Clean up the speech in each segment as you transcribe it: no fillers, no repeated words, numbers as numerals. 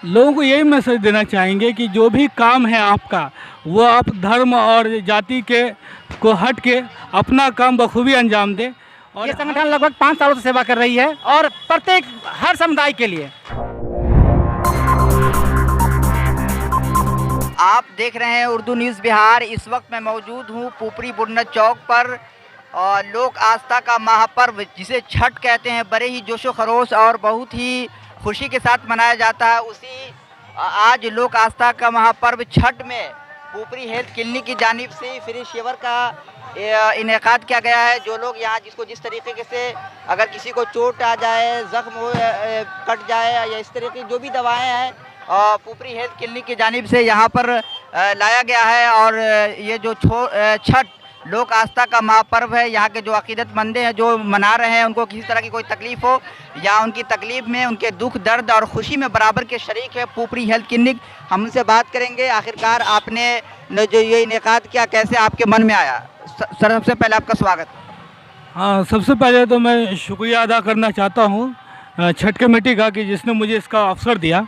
लोगों को यही मैसेज देना चाहेंगे कि जो भी काम है आपका, वो आप धर्म और जाति के को हट के अपना काम बखूबी अंजाम दें। और ये संगठन लगभग 5 सालों से सेवा कर रही है और प्रत्येक हर समुदाय के लिए। आप देख रहे हैं उर्दू न्यूज़ बिहार। इस वक्त मैं मौजूद हूँ पुपरी बुरनत चौक पर और लोक आस्था का महापर्व जिसे छठ कहते हैं बड़े ही जोशो खरोश और बहुत ही खुशी के साथ मनाया जाता है। उसी आज लोक आस्था का महापर्व छठ में पुपरी हेल्थ क्लिनिक की जानिब से फ्री शिविर का इनेकाद किया गया है। जो लोग यहाँ जिसको जिस तरीके से अगर किसी को चोट आ जाए, ज़ख्म हो, कट जाए या इस तरह की जो भी दवाएं हैं पुपरी हेल्थ क्लिनिक की जानिब से यहाँ पर लाया गया है। और ये जो छठ लोक आस्था का महापर्व है, यहाँ के जो अकीदतमंद हैं जो मना रहे हैं, उनको किसी तरह की कोई तकलीफ़ हो या उनकी तकलीफ़ में उनके दुख दर्द और खुशी में बराबर के शरीक है पुपरी हेल्थ क्लिनिक। हम उनसे बात करेंगे आखिरकार आपने जो ये इनेकाद किया कैसे आपके मन में आया। सर सबसे पहले आपका स्वागत। हाँ, सबसे पहले तो मैं शुक्रिया अदा करना चाहता हूँ छठ कमेटी का कि जिसने मुझे इसका अवसर दिया।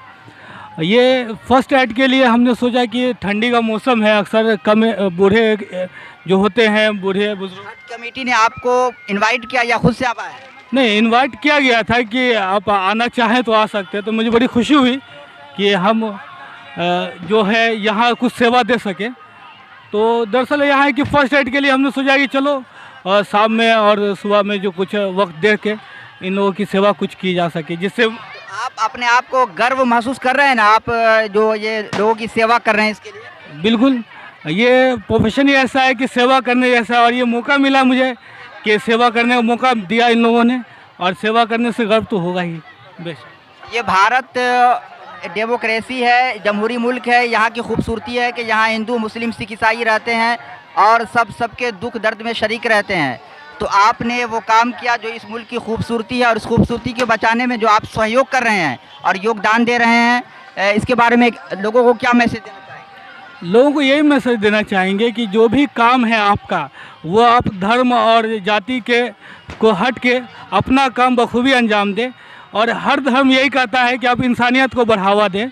ये फर्स्ट एड के लिए हमने सोचा कि ठंडी का मौसम है, अक्सर कम बूढ़े जो होते हैं, बूढ़े बुजुर्ग। छठ कमेटी ने आपको इनवाइट किया या खुद से आप आए? नहीं, इनवाइट किया गया था कि आप आना चाहें तो आ सकते हैं। तो मुझे बड़ी खुशी हुई कि हम जो है यहाँ कुछ सेवा दे सके। तो दरअसल यहाँ है कि फर्स्ट एड के लिए हमने सोचा कि चलो शाम में और सुबह में जो कुछ वक्त दे के इन लोगों की सेवा कुछ की जा सके, जिससे आप अपने आप को गर्व महसूस कर रहे हैं ना, आप जो ये लोगों की सेवा कर रहे हैं इसके लिए? बिल्कुल, ये प्रोफेशन ही ऐसा है कि सेवा करने जैसा है और ये मौका मिला मुझे कि सेवा करने का मौका दिया इन लोगों ने और सेवा करने से गर्व तो होगा ही। बेशक ये भारत डेमोक्रेसी है, जमहूरी मुल्क है। यहाँ की खूबसूरती है कि यहाँ हिंदू, मुस्लिम, सिख, ईसाई रहते हैं और सबके दुख दर्द में शरीक रहते हैं। तो आपने वो काम किया जो इस मुल्क की खूबसूरती है और इस खूबसूरती के बचाने में जो आप सहयोग कर रहे हैं और योगदान दे रहे हैं, इसके बारे में लोगों को क्या मैसेज देना चाहेंगे? लोगों को यही मैसेज देना चाहेंगे कि जो भी काम है आपका, वो आप धर्म और जाति के को हट के अपना काम बखूबी अंजाम दें। और हर धर्म यही कहता है कि आप इंसानियत को बढ़ावा दें।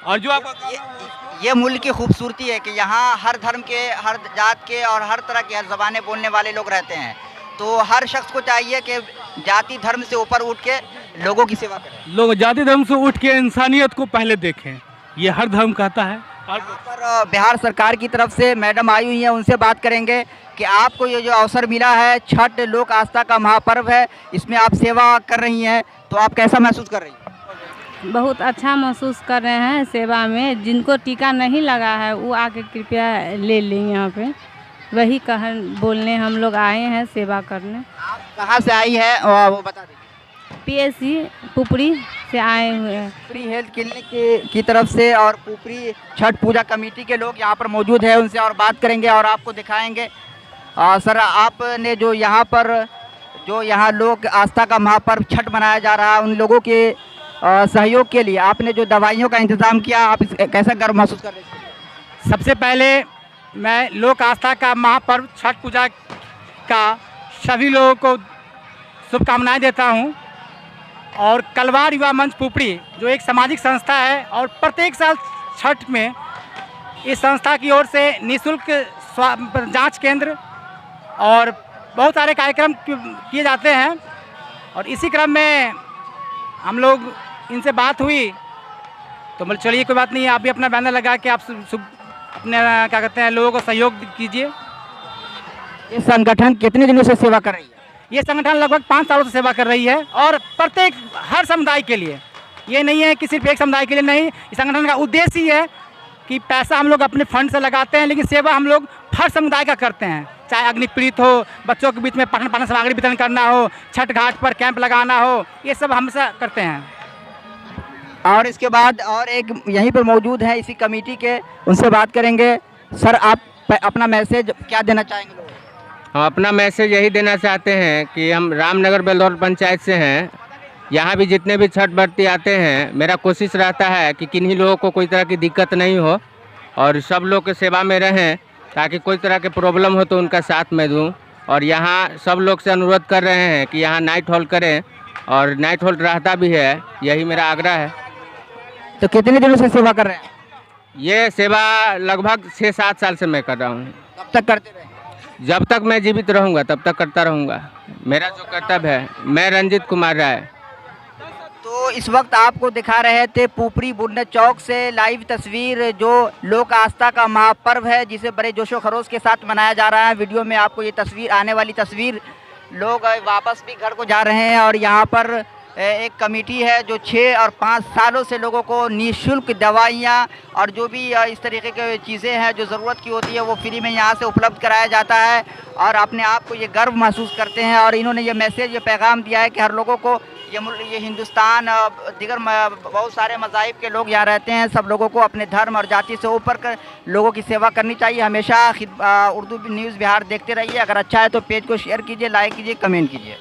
और जो आप ये मुल्क की खूबसूरती है कि यहाँ हर धर्म के, हर जात के और हर तरह की हर ज़बानें बोलने वाले लोग रहते हैं। तो हर शख्स को चाहिए कि जाति धर्म से ऊपर उठ के लोगों की सेवा करें। लोग जाति धर्म से उठ के इंसानियत को पहले देखें, ये हर धर्म कहता है। यहाँ पर बिहार सरकार की तरफ से मैडम आई हुई हैं, उनसे बात करेंगे कि आपको ये जो अवसर मिला है, छठ लोक आस्था का महापर्व है, इसमें आप सेवा कर रही हैं, तो आप कैसा महसूस कर रही हैं? बहुत अच्छा महसूस कर रहे हैं सेवा में। जिनको टीका नहीं लगा है वो आके कृपया ले लें यहाँ पे। वही बोलने हम लोग आए हैं सेवा करने। आप कहाँ से आई है और वो बता दीजिए। पीएससी पुपरी से आए हुए हैं। पुपरी हेल्थ क्लिनिक की तरफ से और पुपरी छठ पूजा कमेटी के लोग यहाँ पर मौजूद है, उनसे और बात करेंगे और आपको दिखाएंगे। सर, आपने जो यहाँ लोक आस्था का महापर्व छठ मनाया जा रहा है, उन लोगों के सहयोग के लिए आपने जो दवाइयों का इंतज़ाम किया, आप कैसा गर्व महसूस कर रहे हैं? सबसे पहले मैं लोक आस्था का महापर्व छठ पूजा का सभी लोगों को शुभकामनाएं देता हूं। और कलवार युवा मंच पुपरी जो एक सामाजिक संस्था है और प्रत्येक साल छठ में इस संस्था की ओर से निःशुल्क जांच केंद्र और बहुत सारे कार्यक्रम किए जाते हैं। और इसी क्रम में हम लोग इनसे बात हुई तो बोले चलिए कोई बात नहीं, आप भी अपना बैनर लगा के आप अपने क्या कहते हैं लोगों को सहयोग कीजिए। ये संगठन कितने दिनों से सेवा कर रही है? ये संगठन लगभग 5 सालों से सेवा कर रही है और प्रत्येक हर समुदाय के लिए। ये नहीं है कि सिर्फ एक समुदाय के लिए नहीं। इस संगठन का उद्देश्य ही है कि पैसा हम लोग अपने फंड से लगाते हैं, लेकिन सेवा हम लोग हर समुदाय का करते हैं। चाहे अग्नि पीड़ित हो, बच्चों के बीच में पठन पाठन सामग्री वितरण करना हो, छठ घाट पर कैंप लगाना हो, ये सब हमेशा करते हैं। और इसके बाद और एक यहीं पर मौजूद है इसी कमेटी के, उनसे बात करेंगे। सर, आप अपना मैसेज क्या देना चाहेंगे लोगों को? हम अपना मैसेज यही देना चाहते हैं कि हम रामनगर बेलदौर पंचायत से हैं। यहाँ भी जितने भी छठ व्रती आते हैं, मेरा कोशिश रहता है कि किन्हीं लोगों को कोई तरह की दिक्कत नहीं हो और सब लोग के सेवा में रहें, ताकि कोई तरह के प्रॉब्लम हो तो उनका साथ मैं दूं। और यहाँ सब लोग से अनुरोध कर रहे हैं कि यहाँ नाइट हॉल्ट करें और नाइट हॉल्ट रहता भी है, यही मेरा आग्रह है। तो कितने दिनों से सेवा कर रहे हैं? ये सेवा लगभग 6-7 साल से मैं कर रहा हूँ। कब तक करते रहे? जब तक मैं जीवित रहूँगा तब तक करता रहूँगा। मेरा जो कर्तव्य है। मैं रंजित कुमार राय। तो इस वक्त आपको दिखा रहे थे पुपरी बुन्नत चौक से लाइव तस्वीर, जो लोक आस्था का महापर्व है जिसे बड़े जोशो खरोश के साथ मनाया जा रहा है। वीडियो में आपको ये तस्वीर, आने वाली तस्वीर, लोग वापस भी घर को जा रहे हैं और यहाँ पर एक कमेटी है जो 6 और 5 सालों से लोगों को निःशुल्क दवाइयाँ और जो भी इस तरीके की चीज़ें हैं जो ज़रूरत की होती है वो फ्री में यहाँ से उपलब्ध कराया जाता है और अपने आप को ये गर्व महसूस करते हैं। और इन्होंने ये मैसेज, ये पैगाम दिया है कि हर लोगों को ये हिंदुस्तान, दिगर बहुत सारे मज़ाहिब के लोग यहाँ रहते हैं, सब लोगों को अपने धर्म और जाति से ऊपर कर लोगों की सेवा करनी चाहिए। हमेशा उर्दू न्यूज़ बिहार देखते रहिए। अगर अच्छा है तो पेज को शेयर कीजिए, लाइक कीजिए, कमेंट कीजिए।